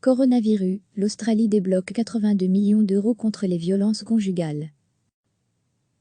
Coronavirus, l'Australie débloque 82 millions d'euros contre les violences conjugales.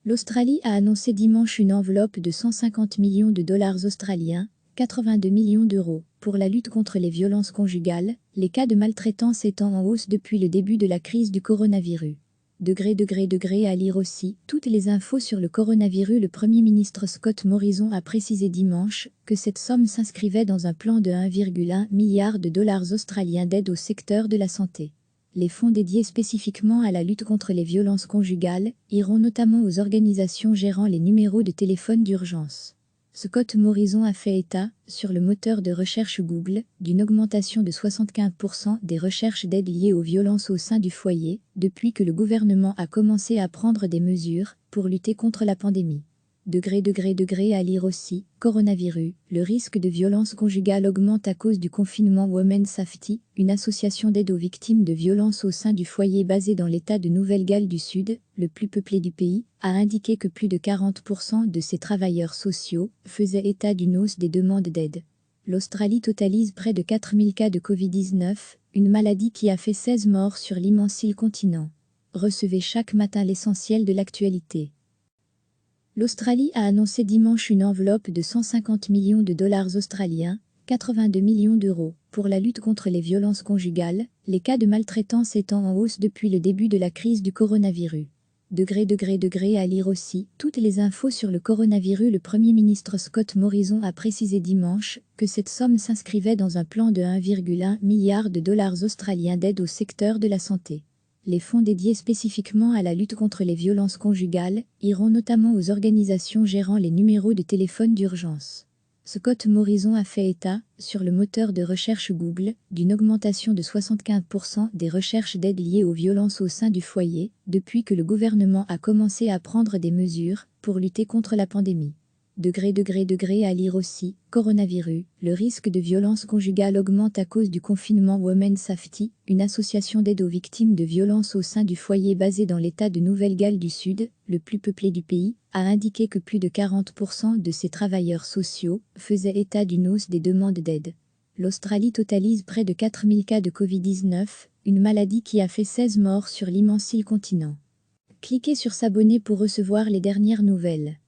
L'Australie a annoncé dimanche une enveloppe de 150 millions de dollars australiens, 82 millions d'euros, pour la lutte contre les violences conjugales, les cas de maltraitance étant en hausse depuis le début de la crise du coronavirus. À lire aussi, toutes les infos sur le coronavirus. Le Premier ministre Scott Morrison a précisé dimanche que cette somme s'inscrivait dans un plan de 1,1 milliard de dollars australiens d'aide au secteur de la santé. Les fonds dédiés spécifiquement à la lutte contre les violences conjugales iront notamment aux organisations gérant les numéros de téléphone d'urgence. Scott Morrison a fait état, sur le moteur de recherche Google, d'une augmentation de 75% des recherches d'aide liées aux violences au sein du foyer, depuis que le gouvernement a commencé à prendre des mesures pour lutter contre la pandémie. À lire aussi, coronavirus, le risque de violence conjugale augmente à cause du confinement. Women's Safety, une association d'aide aux victimes de violences au sein du foyer basée dans l'État de Nouvelle-Galles du Sud, le plus peuplé du pays, a indiqué que plus de 40% de ses travailleurs sociaux faisaient état d'une hausse des demandes d'aide. L'Australie totalise près de 4000 cas de Covid-19, une maladie qui a fait 16 morts sur l'immense île continent. Recevez chaque matin l'essentiel de l'actualité. L'Australie a annoncé dimanche une enveloppe de 150 millions de dollars australiens, 82 millions d'euros, pour la lutte contre les violences conjugales, les cas de maltraitance étant en hausse depuis le début de la crise du coronavirus. À lire aussi, toutes les infos sur le coronavirus. Le Premier ministre Scott Morrison a précisé dimanche que cette somme s'inscrivait dans un plan de 1,1 milliard de dollars australiens d'aide au secteur de la santé. Les fonds dédiés spécifiquement à la lutte contre les violences conjugales iront notamment aux organisations gérant les numéros de téléphone d'urgence. Scott Morrison a fait état, sur le moteur de recherche Google, d'une augmentation de 75% des recherches d'aide liées aux violences au sein du foyer, depuis que le gouvernement a commencé à prendre des mesures pour lutter contre la pandémie. À lire aussi, coronavirus, le risque de violence conjugale augmente à cause du confinement. Women's Safety, une association d'aide aux victimes de violences au sein du foyer basée dans l'État de Nouvelle-Galles du Sud, le plus peuplé du pays, a indiqué que plus de 40% de ses travailleurs sociaux faisaient état d'une hausse des demandes d'aide. L'Australie totalise près de 4000 cas de Covid-19, une maladie qui a fait 16 morts sur l'immense île continent. Cliquez sur s'abonner pour recevoir les dernières nouvelles.